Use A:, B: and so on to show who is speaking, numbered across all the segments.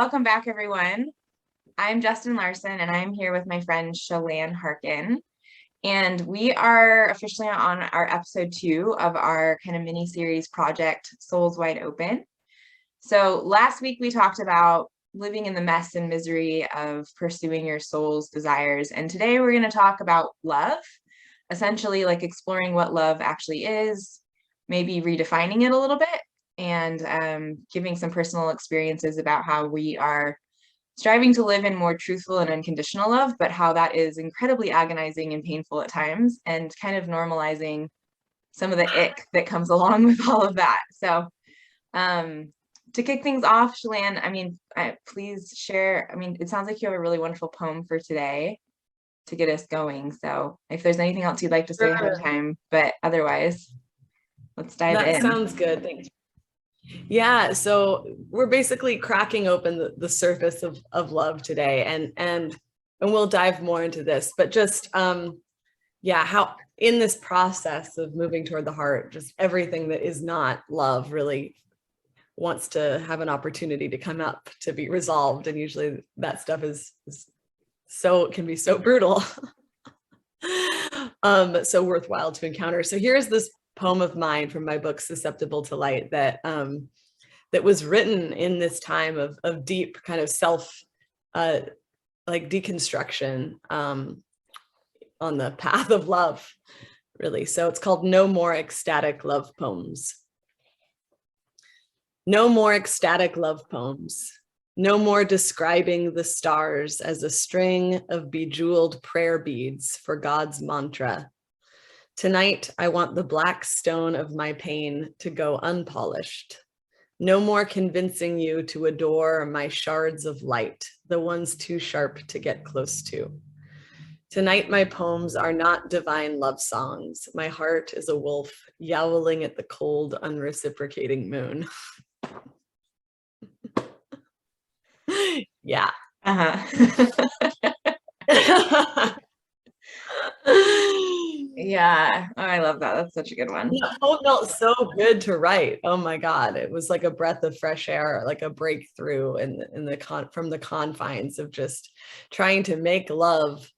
A: welcome back, everyone. I'm Justin Larson, and I'm here with my friend Chelan Harkin. And we are officially on our episode 2 of our kind of mini series project, Souls Wide Open. So last week we talked about living in the mess and misery of pursuing your soul's desires. And today we're going to talk about love, essentially like exploring what love actually is, maybe redefining it a little bit, and giving some personal experiences about how we are striving to live in more truthful and unconditional love, but how that is incredibly agonizing and painful at times, and kind of normalizing some of the ick that comes along with all of that. So to kick things off, Chelan, please share. It sounds like you have a really wonderful poem for today to get us going. So if there's anything else you'd like to say ahead of time, but otherwise, let's dive in.
B: That sounds good. Thanks. Yeah, so we're basically cracking open the surface of love today, and we'll dive more into this, but just how in this process of moving toward the heart, just everything that is not love really wants to have an opportunity to come up to be resolved, and usually that stuff can be so brutal. So worthwhile to encounter. So here's this poem of mine from my book Susceptible to Light that was written in this time of deep kind of self deconstruction on the path of love, really. So it's called No More Ecstatic Love Poems. No more ecstatic love poems. No more describing the stars as a string of bejeweled prayer beads for God's mantra. Tonight, I want the black stone of my pain to go unpolished. No more convincing you to adore my shards of light, the ones too sharp to get close to. Tonight, my poems are not divine love songs. My heart is a wolf yowling at the cold, unreciprocating moon. Yeah.
A: Yeah. Oh, I love that. That's such a good one.
B: That poem felt so good to write. Oh my God. It was like a breath of fresh air, like a breakthrough from the confines of just trying to make love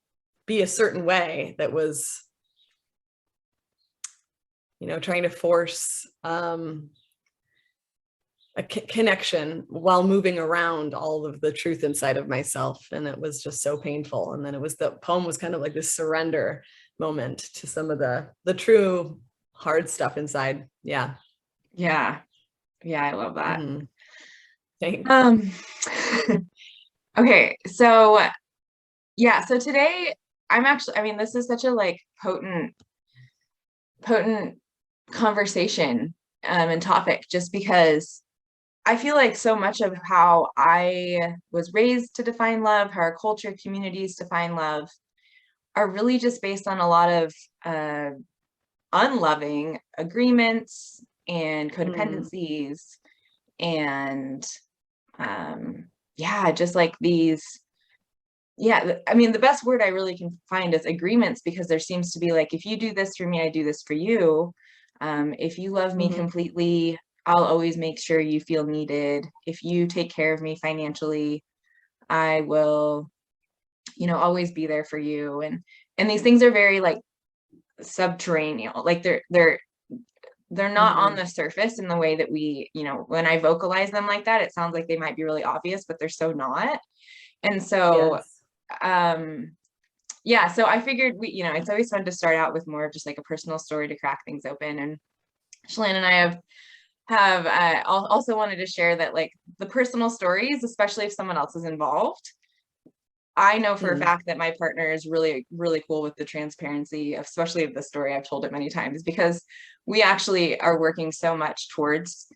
B: be a certain way that was, trying to force a connection while moving around all of the truth inside of myself. And it was just so painful. And then the poem was kind of like this surrender moment to some of the true hard stuff inside. Yeah.
A: Yeah. I love that.
B: Mm-hmm. Thanks.
A: Okay. So today this is such a potent conversation and topic, just because I feel like so much of how I was raised to define love, how our culture, communities define love, are really just based on a lot of unloving agreements and codependencies and just like these. The best word I really can find is agreements, because there seems to be like, if you do this for me, I do this for you. If you love me completely, I'll always make sure you feel needed. If you take care of me financially, I will, always be there for you. And these things are very like subterranean, like they're not on the surface in the way that we, when I vocalize them like that, it sounds like they might be really obvious, but they're so not. And so,
B: yes.
A: So I figured it's always fun to start out with more of just like a personal story to crack things open. And Chelan and I have also wanted to share that, like, the personal stories, especially if someone else is involved, I know for a fact that my partner is really, really cool with the transparency, especially of the story. I've told it many times, because we actually are working so much towards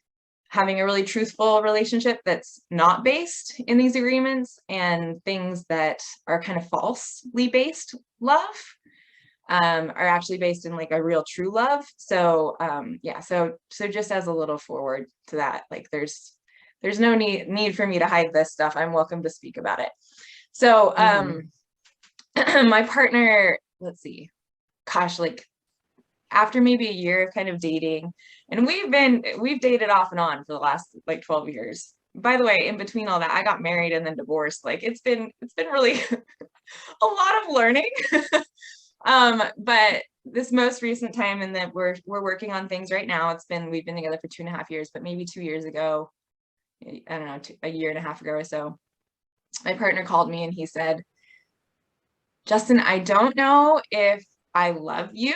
A: having a really truthful relationship that's not based in these agreements and things that are kind of falsely based love are actually based in like a real true love. So so just as a little forward to that, like there's no need for me to hide this stuff. I'm welcome to speak about it. So my partner, let's see, gosh, like after maybe a year of kind of dating, and we've dated off and on for the last like 12 years, by the way, in between all that, I got married and then divorced. Like it's been really a lot of learning. But this most recent time, and that we're working on things right now. We've been together for 2.5 years, but maybe 2 years ago, I don't know, a year and a half ago or so, my partner called me and he said, Justin, I don't know if I love you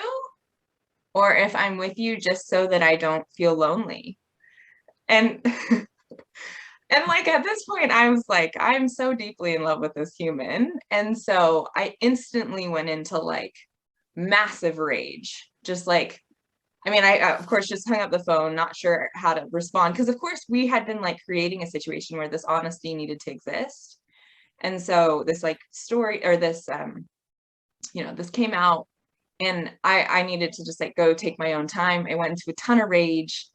A: or if I'm with you just so that I don't feel lonely. And and like at this point, I was like, I'm so deeply in love with this human. And so I instantly went into like massive rage. Just like, I mean, I of course just hung up the phone, not sure how to respond. Because of course we had been like creating a situation where this honesty needed to exist. And so this like story or this this came out and I needed to just like go take my own time. I went into a ton of rage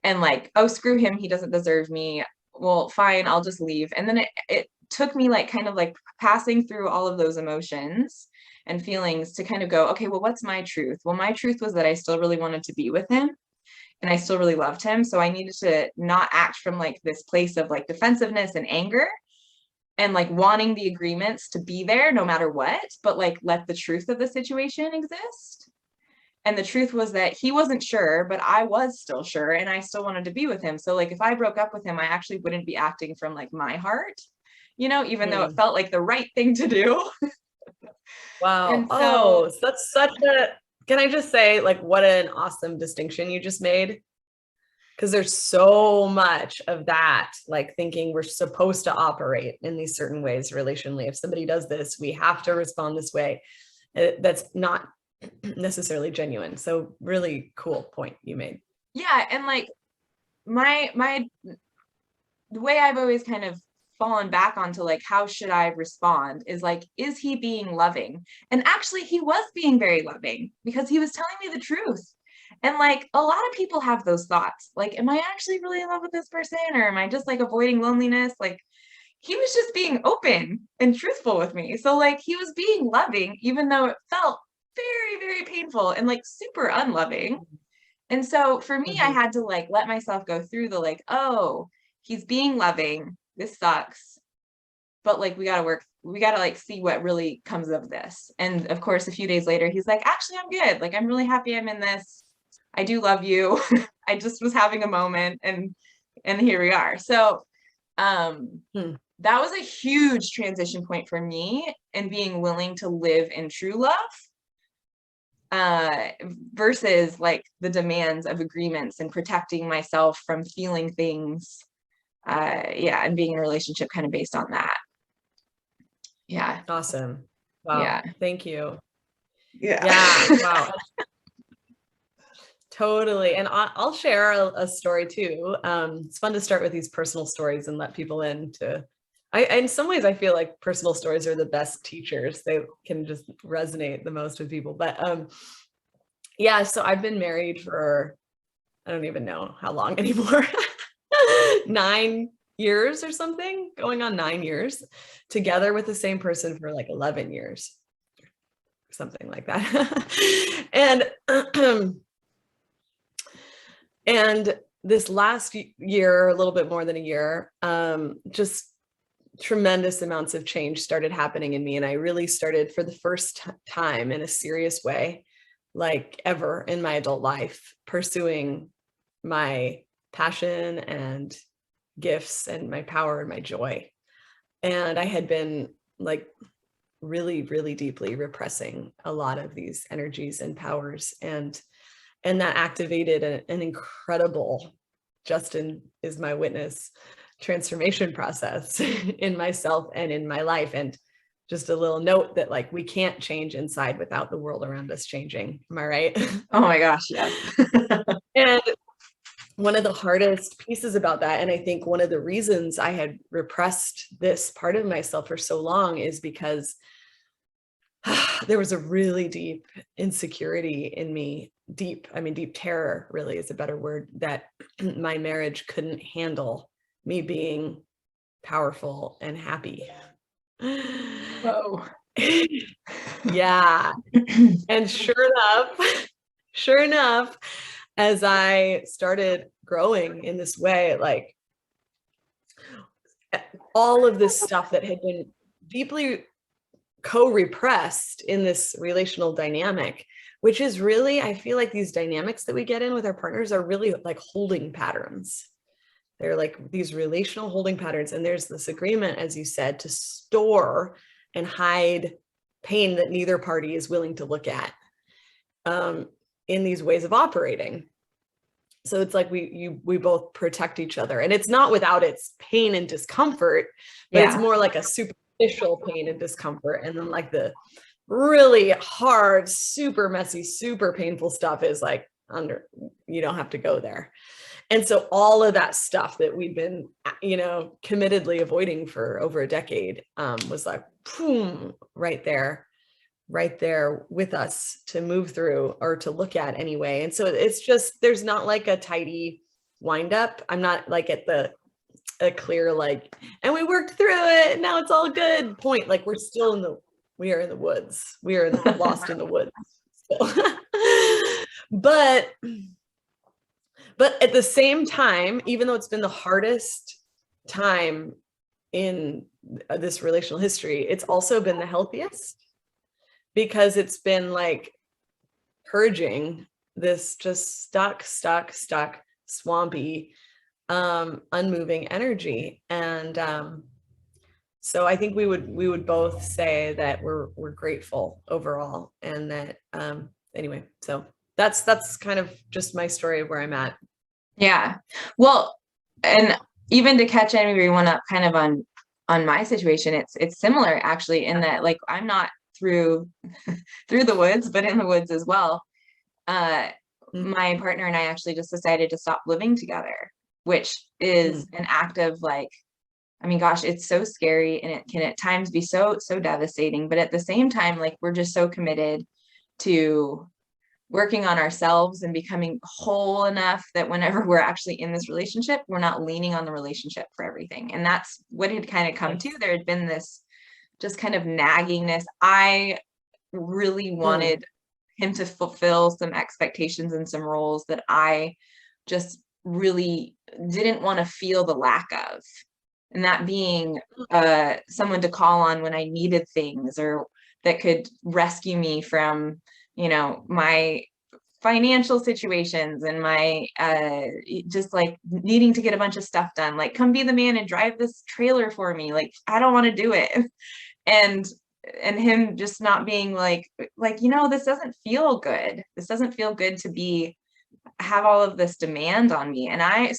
A: and like, oh, screw him, he doesn't deserve me. Well, fine, I'll just leave. And then it took me like kind of like passing through all of those emotions and feelings to kind of go, okay, well, what's my truth? Well, my truth was that I still really wanted to be with him and I still really loved him. So I needed to not act from like this place of like defensiveness and anger and like wanting the agreements to be there no matter what, but like let the truth of the situation exist. And the truth was that he wasn't sure, but I was still sure, and I still wanted to be with him. So like if I broke up with him, I actually wouldn't be acting from like my heart, even though it felt like the right thing to do.
B: Wow.
A: And so
B: Oh, so that's such a, can I just say, like, what an awesome distinction you just made? Because there's so much of that, like thinking we're supposed to operate in these certain ways relationally. If somebody does this, we have to respond this way. That's not necessarily genuine. So really cool point you made.
A: yeah, and like my the way I've always kind of fallen back onto like how should I respond is like, is he being loving? And actually he was being very loving because he was telling me the truth. And like a lot of people have those thoughts, like, am I actually really in love with this person, or am I just like avoiding loneliness? Like he was just being open and truthful with me. So like he was being loving, even though it felt very, very painful and like super unloving. And so for me, I had to like let myself go through the like, oh, he's being loving. This sucks. But like we gotta like see what really comes of this. And of course, a few days later, he's like, actually, I'm good. Like, I'm really happy I'm in this. I do love you. I just was having a moment and here we are. So that was a huge transition point for me in being willing to live in true love versus like the demands of agreements and protecting myself from feeling things. And being in a relationship kind of based on that. Yeah.
B: Awesome. Wow.
A: Yeah.
B: Thank you.
A: Yeah.
B: Wow. Totally. And I'll share a story too. It's fun to start with these personal stories and let people in some ways, I feel like personal stories are the best teachers. They can just resonate the most with people. But so I've been married for, I don't even know how long anymore, 9 years or something, going on 9 years, together with the same person for like 11 years, something like that. And this last year, a little bit more than a year, just tremendous amounts of change started happening in me. And I really started for the first time in a serious way, like ever in my adult life, pursuing my passion and gifts and my power and my joy. And I had been like really, really deeply repressing a lot of these energies and powers. And that activated an incredible, Justin is my witness, transformation process in myself and in my life. And just a little note that like, we can't change inside without the world around us changing. Am I right?
A: Oh my gosh, yes.
B: And one of the hardest pieces about that, and I think one of the reasons I had repressed this part of myself for so long, is because there was a really deep insecurity in me, deep terror really is a better word, that my marriage couldn't handle me being powerful and happy.
A: Whoa.
B: Yeah. And sure enough, as I started growing in this way, like all of this stuff that had been deeply co-repressed in this relational dynamic, which is really, I feel like these dynamics that we get in with our partners are really like holding patterns. They're like these relational holding patterns. And there's this agreement, as you said, to store and hide pain that neither party is willing to look at in these ways of operating. So it's like we both protect each other, and it's not without its pain and discomfort, but it's more like a superficial pain and discomfort. And then like the really hard, super messy, super painful stuff is like you don't have to go there. And so all of that stuff that we've been, committedly avoiding for over a decade was like, boom, right there with us to move through or to look at anyway. And so it's just, there's not like a tidy wind up. I'm not like at a clear, like, and we worked through it, now it's all good point. Like we are in the woods. We are lost in the woods. So. But at the same time, even though it's been the hardest time in this relational history, it's also been the healthiest, because it's been like purging this just stuck, swampy, unmoving energy. And so I think we would both say that we're grateful overall, and that anyway, so that's kind of just my story of where I'm at.
A: Yeah. Well, and even to catch everyone up kind of on my situation, it's similar actually, in that like I'm not through the woods, but in the woods as well. My partner and I actually just decided to stop living together, which is an act of like, I mean, gosh, it's so scary, and it can at times be so devastating, but at the same time, like we're just so committed to working on ourselves and becoming whole enough that whenever we're actually in this relationship, we're not leaning on the relationship for everything. And that's what it had kind of come to. There had been this just kind of naggingness. I really wanted him to fulfill some expectations and some roles that I just really didn't want to feel the lack of. And that being someone to call on when I needed things, or that could rescue me from, my financial situations and my just like needing to get a bunch of stuff done, like come be the man and drive this trailer for me, like I don't want to do it. And him just not being like this doesn't feel good. This doesn't feel good to have all of this demand on me. And I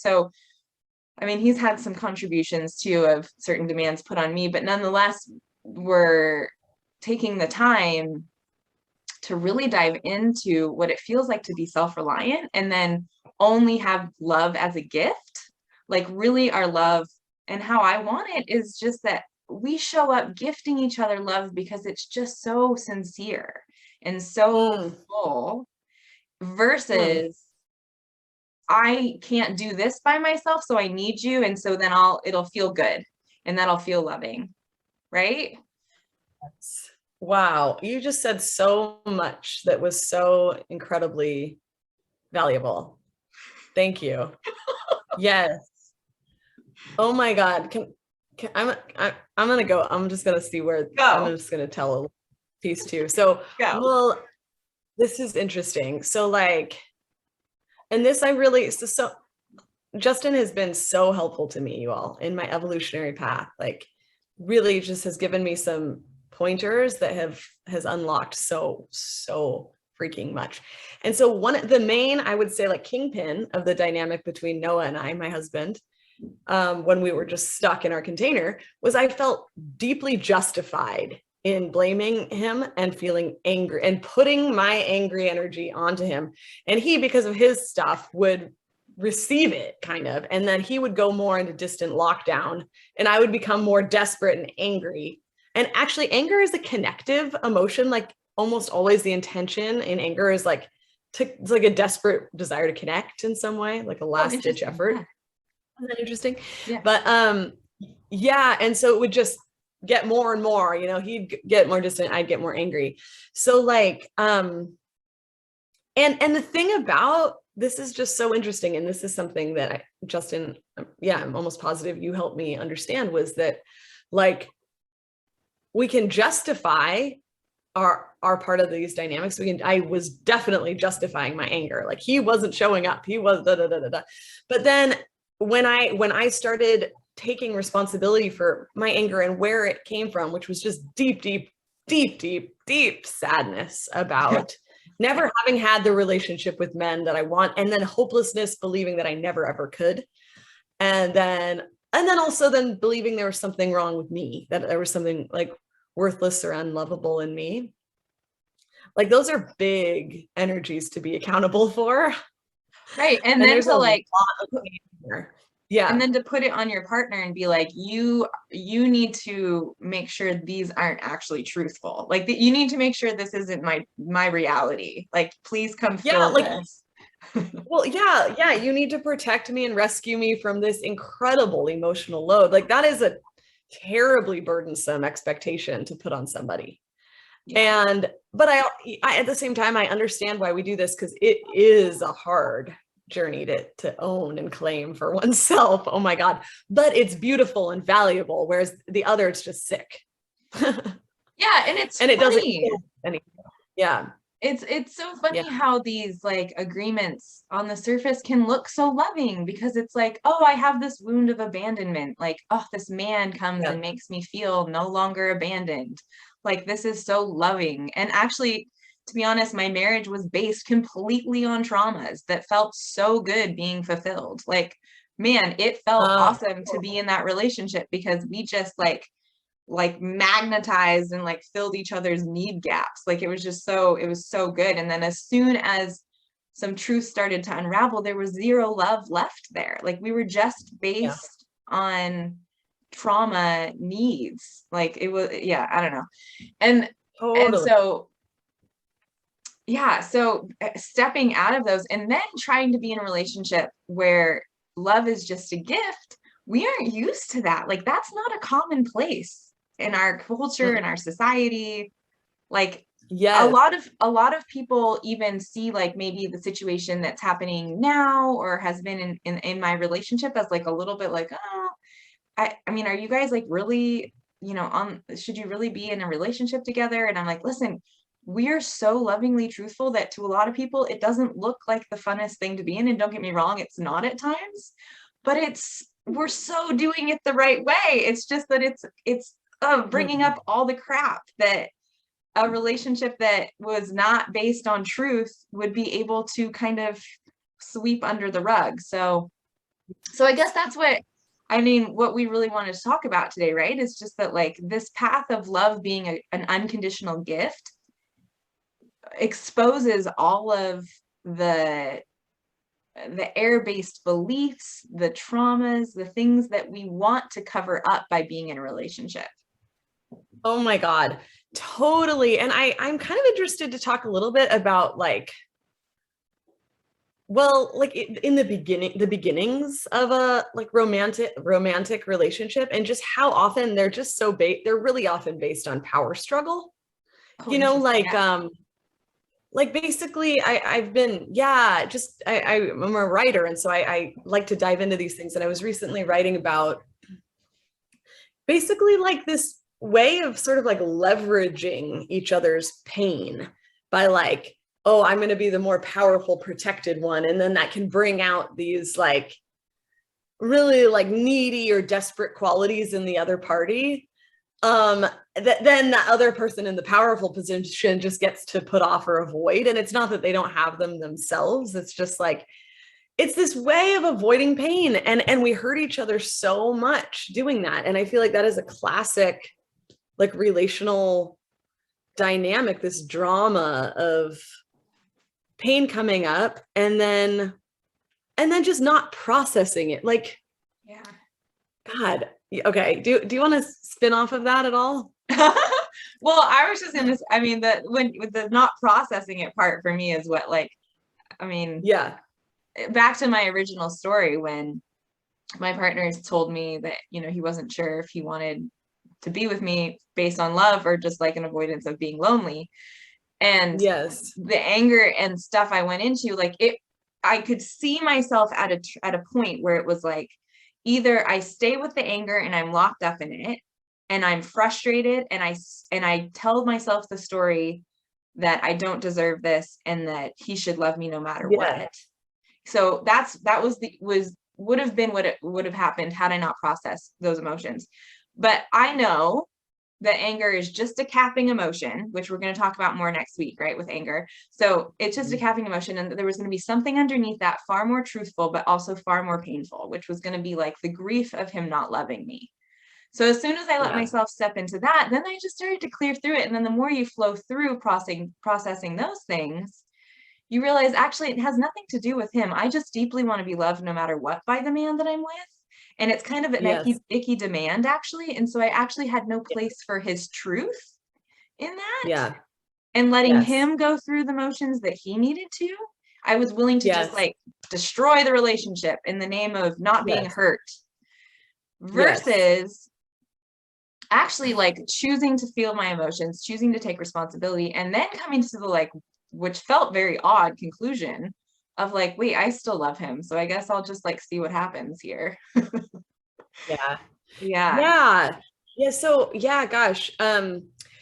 A: mean, he's had some contributions too of certain demands put on me, but nonetheless, we're taking the time to really dive into what it feels like to be self-reliant, and then only have love as a gift. Like really our love and how I want it is just that we show up gifting each other love because it's just so sincere and so full, versus I can't do this by myself, so I need you, and so then it'll feel good and that'll feel loving, right?
B: Wow, you just said so much that was so incredibly valuable. Thank you. Yes. Oh my God. I'm gonna go. I'm just gonna see where I'm just gonna tell a piece too. So well, this is interesting. So like, and this so Justin has been so helpful to me, you all, in my evolutionary path. Like really just has given me some pointers that has unlocked so freaking much. And so the main, I would say, like kingpin of the dynamic between Noah and I, my husband, when we were just stuck in our container, was I felt deeply justified in blaming him and feeling angry and putting my angry energy onto him. And he, because of his stuff, would receive it kind of, and then he would go more into distant lockdown, and I would become more desperate and angry. And actually anger is a connective emotion. Like almost always the intention in anger is like it's like a desperate desire to connect in some way, like a last ditch effort. Isn't that interesting?
A: Yeah.
B: But yeah, and so it would just get more and more, he'd get more distant, I'd get more angry. So like and the thing about this is just so interesting. And this is something that Justin, I'm almost positive you helped me understand, was that like we can justify our part of these dynamics. I was definitely justifying my anger. Like he wasn't showing up. He was da da da da da. But then when I started taking responsibility for my anger and where it came from, which was just deep sadness about never having had the relationship with men that I want, and then hopelessness, believing that I never ever could. And then also then believing there was something wrong with me, that there was something like worthless or unlovable in me. Like those are big energies to be accountable for.
A: Right. And then
B: there's
A: to
B: a
A: like,
B: lot of pain there. Yeah.
A: and then to put it on your partner and be like, you need to make sure these aren't actually truthful. Like you need to make sure this isn't my reality. Like, please come fill this.
B: Well, yeah, you need to protect me and rescue me from this incredible emotional load. Like that is a terribly burdensome expectation to put on somebody. Yeah. But I at the same time, I understand why we do this, because it is a hard journey to own and claim for oneself. Oh my God. But it's beautiful and valuable. Whereas the other, it's just sick.
A: Yeah. And it's
B: and
A: funny.
B: It doesn't feel anything. Yeah.
A: It's so funny how these like agreements on the surface can look so loving, because it's like, oh, I have this wound of abandonment. Like, oh, this man comes and makes me feel no longer abandoned. Like, this is so loving. And actually, to be honest, my marriage was based completely on traumas that felt so good being fulfilled. Like, man, it felt awesome to be in that relationship, because we just like magnetized and like filled each other's need gaps. Like it was so good. And then as soon as some truth started to unravel, there was zero love left there. Like we were just based on trauma needs. Like it was, I don't know. And so so stepping out of those and then trying to be in a relationship where love is just a gift, we aren't used to that. Like that's not a common place in our culture, in our society. Like a lot of people even see like maybe the situation that's happening now or has been in my relationship as like a little bit like, oh, I mean, are you guys like really, should you really be in a relationship together? And I'm like, listen, we're so lovingly truthful that to a lot of people, it doesn't look like the funnest thing to be in. And don't get me wrong, it's not at times, but we're so doing it the right way. It's just that it's bringing up all the crap that a relationship that was not based on truth would be able to kind of sweep under the rug. So I guess that's what we really wanted to talk about today, right? Is just that like this path of love being an unconditional gift exposes all of the air-based beliefs, the traumas, the things that we want to cover up by being in a relationship.
B: Oh my God, totally. And I'm kind of interested to talk a little bit about like in the beginnings of a like romantic relationship, and just how often they're just they're really often based on power struggle. Like basically I'm a writer. And so I like to dive into these things. And I was recently writing about basically like this way of sort of like leveraging each other's pain by like, oh, I'm going to be the more powerful, protected one. And then that can bring out these like really like needy or desperate qualities in the other party. Then the other person in the powerful position just gets to put off or avoid. And it's not that they don't have them themselves. It's just like, it's this way of avoiding pain. And we hurt each other so much doing that. And I feel like that is a classic, like relational dynamic, this drama of pain coming up and then just not processing it. Like, God. Okay. Do you want to spin off of that at all?
A: Well, I was just gonna, I mean, with the not processing it part for me is what, like, I mean, back to my original story when my partners told me that, he wasn't sure if he wanted to be with me based on love or just like an avoidance of being lonely. And the anger and stuff I went into, like I could see myself at a point where it was like, either I stay with the anger and I'm locked up in it and I'm frustrated and I tell myself the story that I don't deserve this and that he should love me no matter what. So would have been what it would have happened had I not processed those emotions. But I know that anger is just a capping emotion, which we're going to talk about more next week, right? With anger. So it's just a capping emotion. And there was going to be something underneath that far more truthful, but also far more painful, which was going to be like the grief of him not loving me. So as soon as I let myself step into that, then I just started to clear through it. And then the more you flow through processing those things, you realize actually it has nothing to do with him. I just deeply want to be loved no matter what by the man that I'm with. And it's kind of an icky demand, actually. And so I actually had no place for his truth in that. And letting him go through the motions that he needed to. I was willing to just like destroy the relationship in the name of not being hurt. Versus actually like choosing to feel my emotions, choosing to take responsibility, and then coming to the like, which felt very odd conclusion of like, wait, I still love him. So I guess I'll just like see what happens here.
B: So gosh.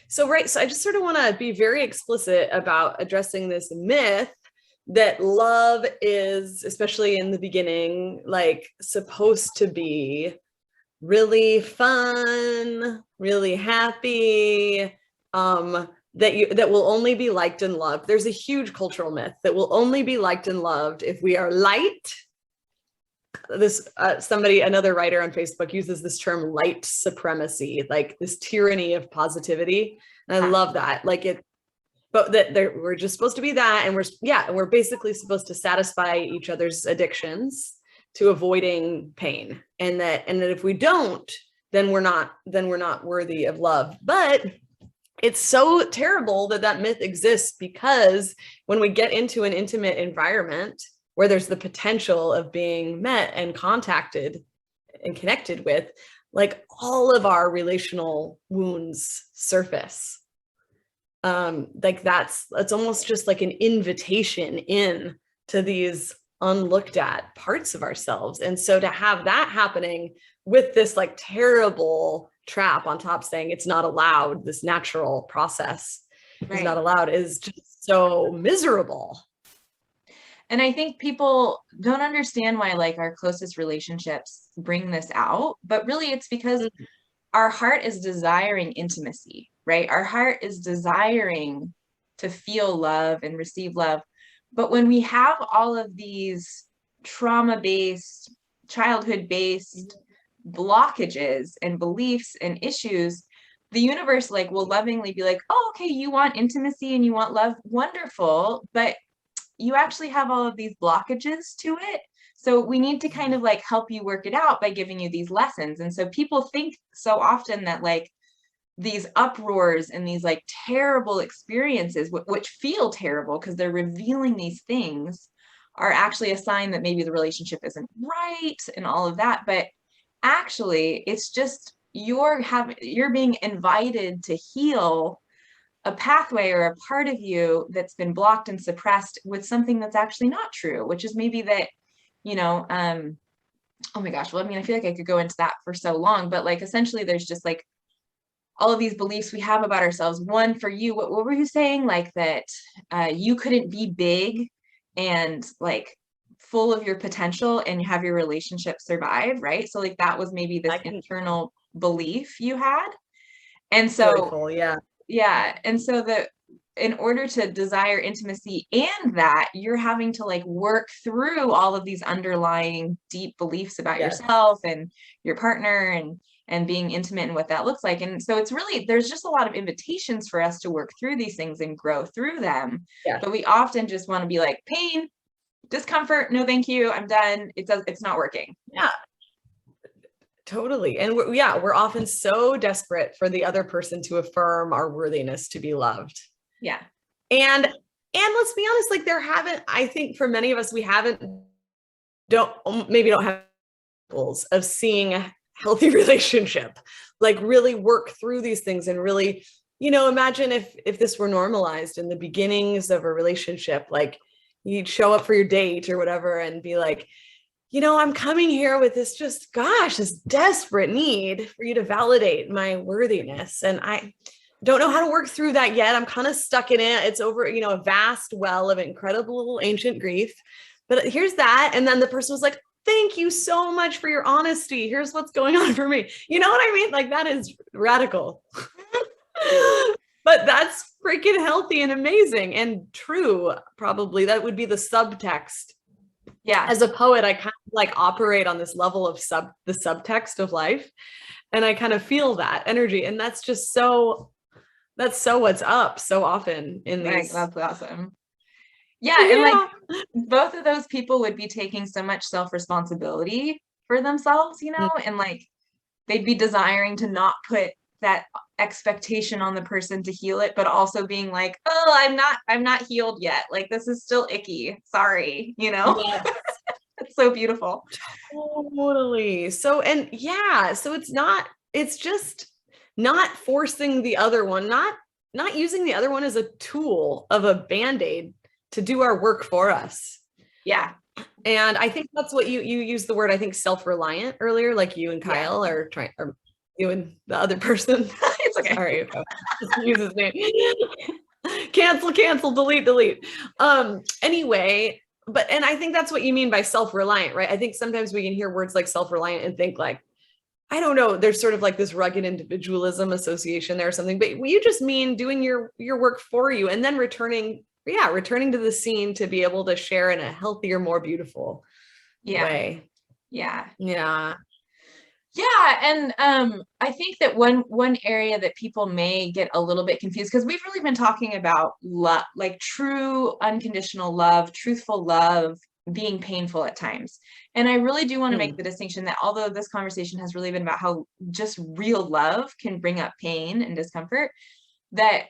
B: So I just sort of want to be very explicit about addressing this myth that love is, especially in the beginning, like supposed to be really fun, really happy, that will only be liked and loved. There's a huge cultural myth that will only be liked and loved if we are light. Another writer on Facebook uses this term light supremacy, like this tyranny of positivity. And I love that. But we're just supposed to be that. And we're basically supposed to satisfy each other's addictions to avoiding pain. And that if we don't, then we're not worthy of love. But it's so terrible that myth exists, because when we get into an intimate environment where there's the potential of being met and contacted and connected with, like all of our relational wounds surface. It's almost just like an invitation in to these unlooked at parts of ourselves. And so to have that happening with this like terrible trap on top saying it's not allowed, this natural process is not allowed, is just so miserable.
A: And I think people don't understand why like our closest relationships bring this out, but really it's because our heart is desiring intimacy, right? Our heart is desiring to feel love and receive love. But when we have all of these trauma-based, childhood-based blockages and beliefs and issues, the universe like will lovingly be like, oh, okay, you want intimacy and you want love, wonderful, but you actually have all of these blockages to it. So we need to kind of like help you work it out by giving you these lessons. And so people think so often that like these uproars and these like terrible experiences, which feel terrible because they're revealing these things, are actually a sign that maybe the relationship isn't right and all of that. But actually, it's just you're being invited to heal a pathway or a part of you that's been blocked and suppressed with something that's actually not true, which is maybe that, oh my gosh, well, I mean, I feel like I could go into that for so long, but like essentially there's just like all of these beliefs we have about ourselves. One, for you, what were you saying? Like that you couldn't be big and like full of your potential and have your relationship survive, right? So like that was maybe this internal belief you had. And so
B: joyful,
A: yeah. And so in order to desire intimacy and that, you're having to like work through all of these underlying deep beliefs about yourself and your partner and being intimate and what that looks like. And so it's really, there's just a lot of invitations for us to work through these things and grow through them. But we often just want to be like, pain, discomfort, no thank you, I'm done. It's not working.
B: Totally. And we're often so desperate for the other person to affirm our worthiness to be loved. And let's be honest, like I think for many of us, we don't have goals of seeing a healthy relationship, like really work through these things and really, imagine if this were normalized in the beginnings of a relationship, like you'd show up for your date or whatever and be like, I'm coming here with this this desperate need for you to validate my worthiness. And I don't know how to work through that yet. I'm kind of stuck in it. It's over, a vast well of incredible ancient grief. But here's that. And then the person was like, thank you so much for your honesty. Here's what's going on for me. You know what I mean? Like, that is radical. But that's freaking healthy and amazing and true. Probably that would be the subtext.
A: Yeah.
B: As a poet, I kind of like operate on this level of the subtext of life. And I kind of feel that energy. And that's so what's up so often in these.
A: That's awesome. Yeah. And like both of those people would be taking so much self-responsibility for themselves, and like they'd be desiring to not put that expectation on the person to heal it, but also being like, oh, I'm not healed yet. Like, this is still icky. Sorry,
B: Yes.
A: It's so beautiful.
B: Totally. So it's just not forcing the other one, not using the other one as a tool of a Band-Aid to do our work for us.
A: Yeah.
B: And I think that's what you used the word, I think, self-reliant earlier, like you and Kyle are trying, or you and the other person.
A: It's okay.
B: Sorry, use his name. Cancel, delete. Anyway, and I think that's what you mean by self-reliant, right? I think sometimes we can hear words like self-reliant and think like, I don't know, there's sort of like this rugged individualism association there or something, but you just mean doing your work for you and then returning to the scene to be able to share in a healthier, more beautiful way.
A: Yeah. And I think that one area that people may get a little bit confused, because we've really been talking about love, like true unconditional love, truthful love being painful at times. And I really do want to make the distinction that although this conversation has really been about how just real love can bring up pain and discomfort, that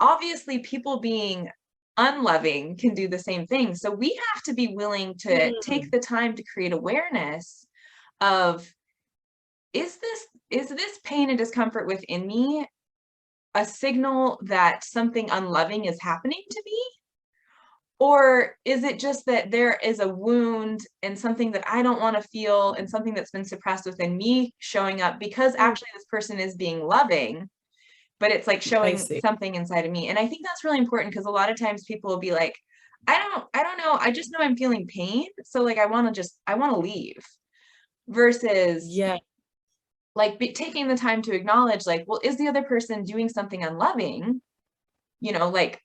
A: obviously people being unloving can do the same thing. So we have to be willing to take the time to create awareness of, is this pain and discomfort within me a signal that something unloving is happening to me? Or is it just that there is a wound and something that I don't want to feel and something that's been suppressed within me showing up because actually this person is being loving, but it's like showing something inside of me. And I think that's really important, because a lot of times people will be like, I don't know. I just know I'm feeling pain. So like, I want to leave, versus like taking the time to acknowledge like, well, is the other person doing something unloving? Like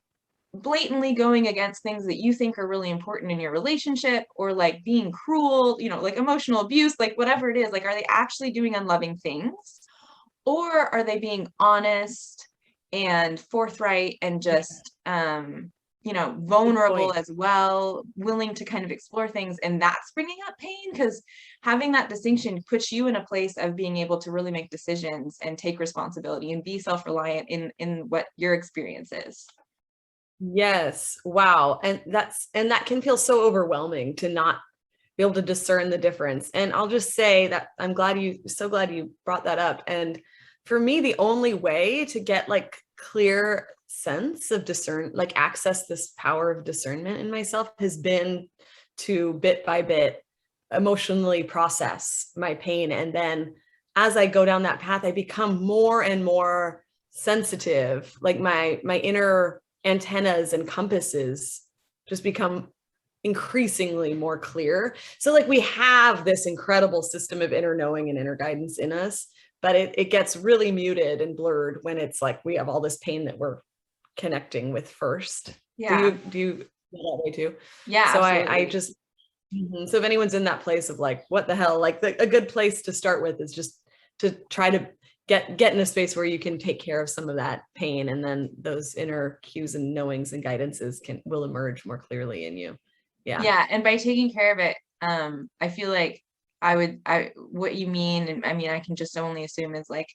A: blatantly going against things that you think are really important in your relationship, or like being cruel, like emotional abuse, like whatever it is, like, are they actually doing unloving things? Or are they being honest and forthright and just, vulnerable as well, willing to kind of explore things, and that's bringing up pain? Because having that distinction puts you in a place of being able to really make decisions and take responsibility and be self-reliant in what your experience is.
B: Yes. Wow. And that can feel so overwhelming to not be able to discern the difference. And I'll just say that I'm so glad you brought that up. And for me, the only way to get like clear sense of like access this power of discernment in myself has been to bit by bit emotionally process my pain. And then as I go down that path, I become more and more sensitive. Like my inner antennas and compasses just become increasingly more clear. So like we have this incredible system of inner knowing and inner guidance in us, but it gets really muted and blurred when it's like we have all this pain that we're connecting with first.
A: Yeah.
B: Do you feel that way too?
A: Yeah.
B: So
A: absolutely.
B: I just, so if anyone's in that place of like, what the hell, like a good place to start with is just to try to get in a space where you can take care of some of that pain, and then those inner cues and knowings and guidances will emerge more clearly in you.
A: Yeah. And by taking care of it, I feel like what you mean, and I mean, I can just only assume, is like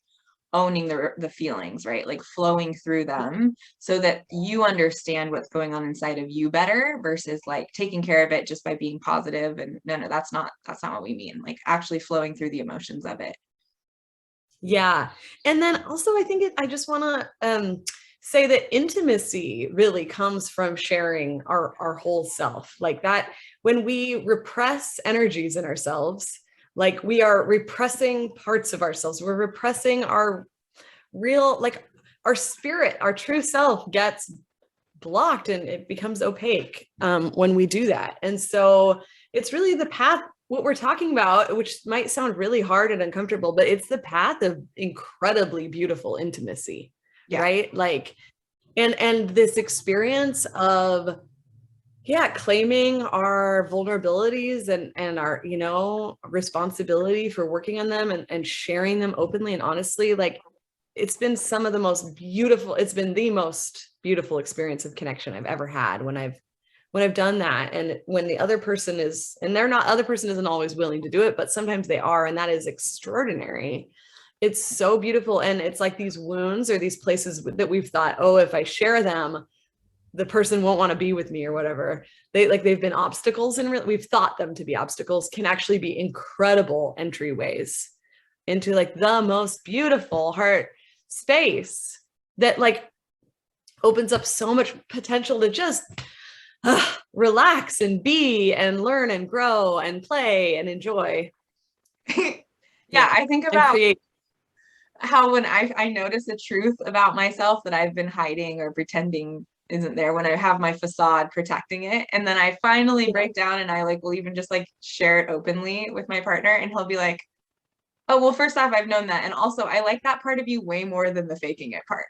A: owning the feelings, right? Like flowing through them so that you understand what's going on inside of you better, versus like taking care of it just by being positive. And no, that's not what we mean. Like actually flowing through the emotions of it.
B: Yeah. And then also I think I just want to say that intimacy really comes from sharing our whole self, like that. When we repress energies in ourselves, like we are repressing parts of ourselves, we're repressing our real, like our spirit, our true self gets blocked and it becomes opaque when we do that. And so it's really the path, what we're talking about, which might sound really hard and uncomfortable, but it's the path of incredibly beautiful intimacy, right? Like, and this experience of, claiming our vulnerabilities and our, responsibility for working on them and sharing them openly and honestly, like it's been some of the most beautiful, it's been the most beautiful experience of connection I've ever had when I've done that. And when the other person is, and other person isn't always willing to do it, but sometimes they are, and that is extraordinary. It's so beautiful. And it's like these wounds or these places that we've thought, oh, if I share them, the person won't want to be with me or whatever. They've been obstacles, and we've thought them to be obstacles, can actually be incredible entryways into like the most beautiful heart space that like opens up so much potential to just relax and be and learn and grow and play and enjoy.
A: I think about how when I notice a truth about myself that I've been hiding or pretending isn't there, when I have my facade protecting it, and then I finally break down and I like will even just like share it openly with my partner, and he'll be like, oh, well, first off, I've known that, and also I like that part of you way more than the faking it part.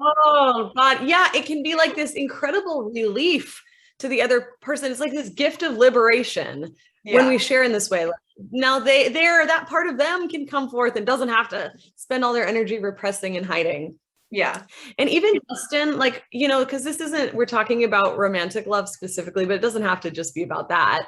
B: Oh God, yeah, it can be like this incredible relief to the other person. It's like this gift of liberation when we share in this way. Like, now that part of them can come forth and doesn't have to spend all their energy repressing and hiding.
A: Yeah.
B: And even Justin, like, because we're talking about romantic love specifically, but it doesn't have to just be about that.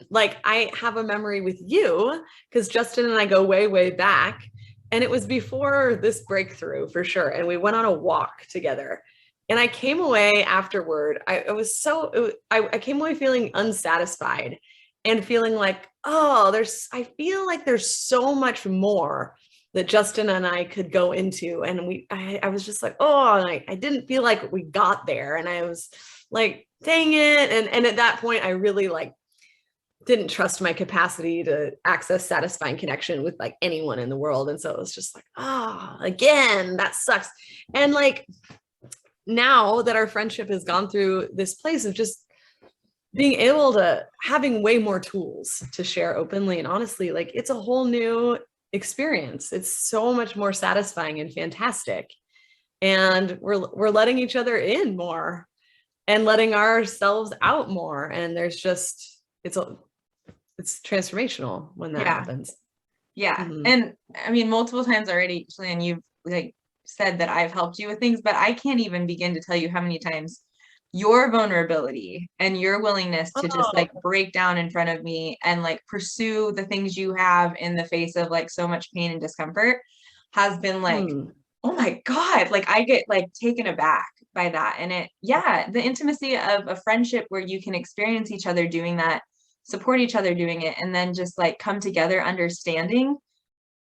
B: Like I have a memory with you because Justin and I go way, way back. And it was before this breakthrough for sure. And we went on a walk together. And I came away afterward. I came away feeling unsatisfied and feeling like, I feel like there's so much more that Justin and I could go into. And I was just like, I didn't feel like we got there. And I was like, dang it. And at that point, I really like didn't trust my capacity to access satisfying connection with like anyone in the world. And so it was just like, again, that sucks. And like, now that our friendship has gone through this place of just being able to having way more tools to share openly and honestly, like it's a whole new experience. It's so much more satisfying and fantastic. And we're letting each other in more and letting ourselves out more. And there's just, it's transformational when that happens.
A: Yeah. Mm-hmm. And I mean, multiple times already, Chelan, you've like said that I've helped you with things, but I can't even begin to tell you how many times your vulnerability and your willingness to just like break down in front of me and like pursue the things you have in the face of like so much pain and discomfort has been like, oh my God, like I get like taken aback by that. And the intimacy of a friendship where you can experience each other doing that, support each other doing it, and then just like come together understanding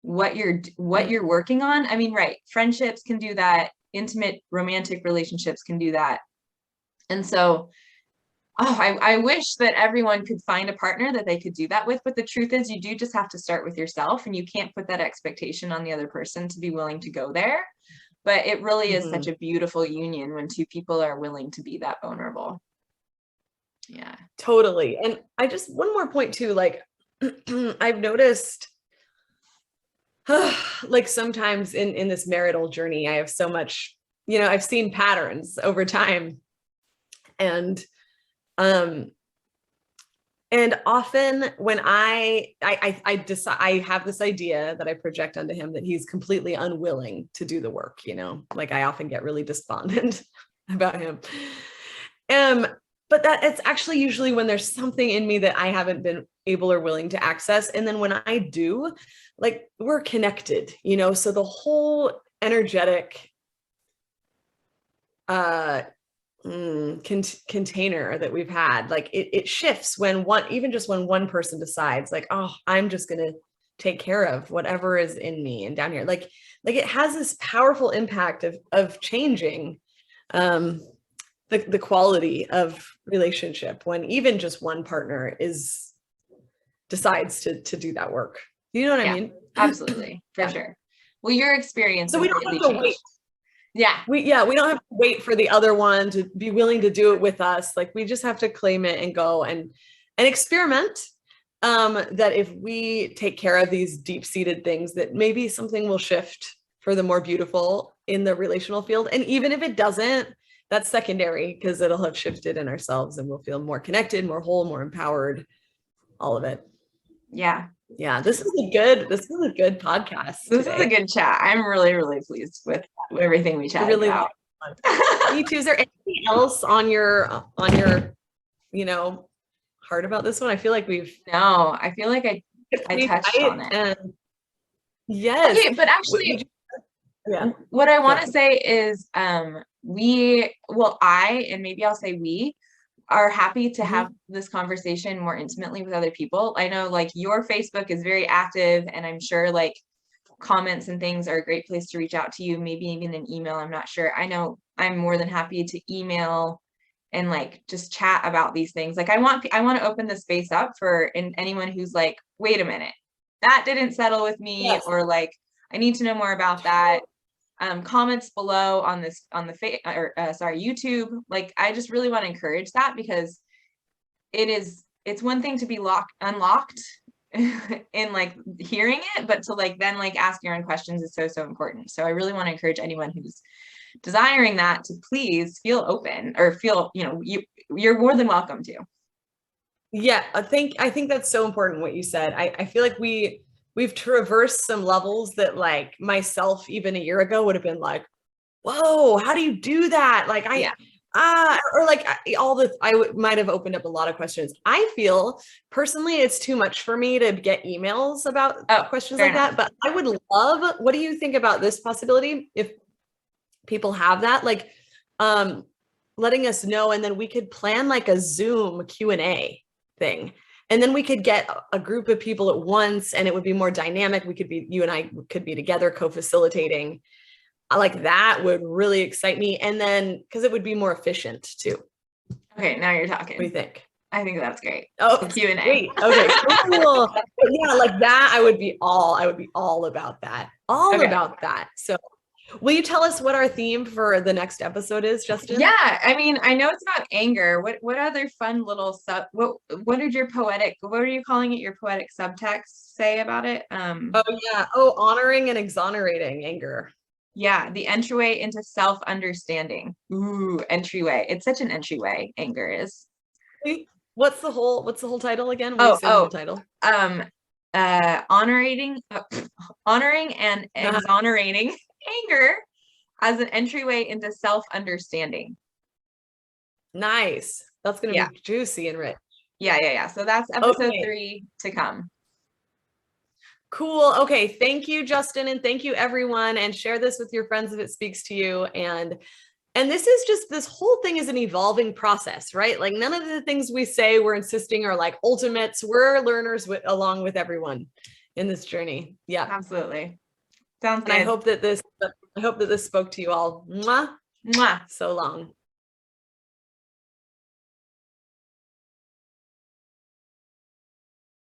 A: what you're working on. I mean, right, friendships can do that, intimate romantic relationships can do that. And so I wish that everyone could find a partner that they could do that with, but the truth is you do just have to start with yourself, and you can't put that expectation on the other person to be willing to go there. But it really is such a beautiful union when two people are willing to be that vulnerable. Yeah,
B: totally. And I just, one more point too, like I've noticed like sometimes in this marital journey, I have so much, I've seen patterns over time. And often when I decide, I have this idea that I project onto him that he's completely unwilling to do the work, like I often get really despondent about him. But that it's actually usually when there's something in me that I haven't been able or willing to access. And then when I do, like we're connected, so the whole energetic container that we've had, like it shifts when one person decides like, I'm just going to take care of whatever is in me and down here. Like like it has this powerful impact of changing the quality of relationship when even just one partner decides to do that work. You know what I mean?
A: Absolutely, for sure. Well, your experience
B: So
A: has
B: we don't
A: greatly
B: have to
A: changed.
B: wait.
A: Yeah.
B: We don't have to wait for the other one to be willing to do it with us. Like we just have to claim it and go and experiment. That if we take care of these deep-seated things, that maybe something will shift for the more beautiful in the relational field. And even if it doesn't, that's secondary because it'll have shifted in ourselves and we'll feel more connected, more whole, more empowered, all of it.
A: Yeah.
B: Yeah, this is a good podcast.
A: This is a good chat. I'm really, really pleased with everything we chatted about.
B: Me too. Is there anything else on your heart about this one? I feel like
A: I feel like I touched on it.
B: And yes.
A: Okay, but actually, what I want to say is and maybe I'll say we are happy to have this conversation more intimately with other people. I know like your Facebook is very active, and I'm sure like comments and things are a great place to reach out to you, maybe even an email. I'm not sure. I know I'm more than happy to email and like just chat about these things. Like I want to open the space up for anyone who's like, wait a minute, that didn't settle with me. Yes. Or like, I need to know more about that. Comments below on the YouTube. Like, I just really want to encourage that, because it's one thing to be unlocked in like hearing it, but to like then like ask your own questions is so important. So I really want to encourage anyone who's desiring that to please feel open, or feel, you're more than welcome to.
B: Yeah, I think that's so important what you said. I feel like we've traversed some levels that like myself even a year ago would have been like, whoa, how do you do that? Like might have opened up a lot of questions. I feel personally it's too much for me to get emails about questions like that, but I would love, what do you think about this possibility? If people have that, like letting us know, and then we could plan like a Zoom Q&A thing. And then we could get a group of people at once and it would be more dynamic. You and I could be together co-facilitating. Like that would really excite me. And then, because it would be more efficient too.
A: Okay, now you're talking.
B: What do you think?
A: I think that's great.
B: Oh,
A: Q&A.
B: Great. Okay, cool. Yeah, like that, I would be all about that. About that. So will you tell us what our theme for the next episode is, Justin?
A: Yeah, I mean, I know it's not anger. What other fun little what are you calling it? Your poetic subtext say about it?
B: Honoring and exonerating anger.
A: Yeah, the entryway into self-understanding. Ooh, entryway. It's such an entryway, anger is.
B: What's the whole title again?
A: The whole title? Honoring and exonerating anger as an entryway into self-understanding.
B: Nice. That's going to be juicy and rich.
A: Yeah. So that's episode 3 to come.
B: Cool. Okay. Thank you, Justin. And thank you, everyone. And share this with your friends if it speaks to you. And this whole thing is an evolving process, right? Like none of the things we say we're insisting are like ultimates. We're learners along with everyone in this journey. Yeah, absolutely. Sounds good. I hope that this spoke to you all. Mwah. So long.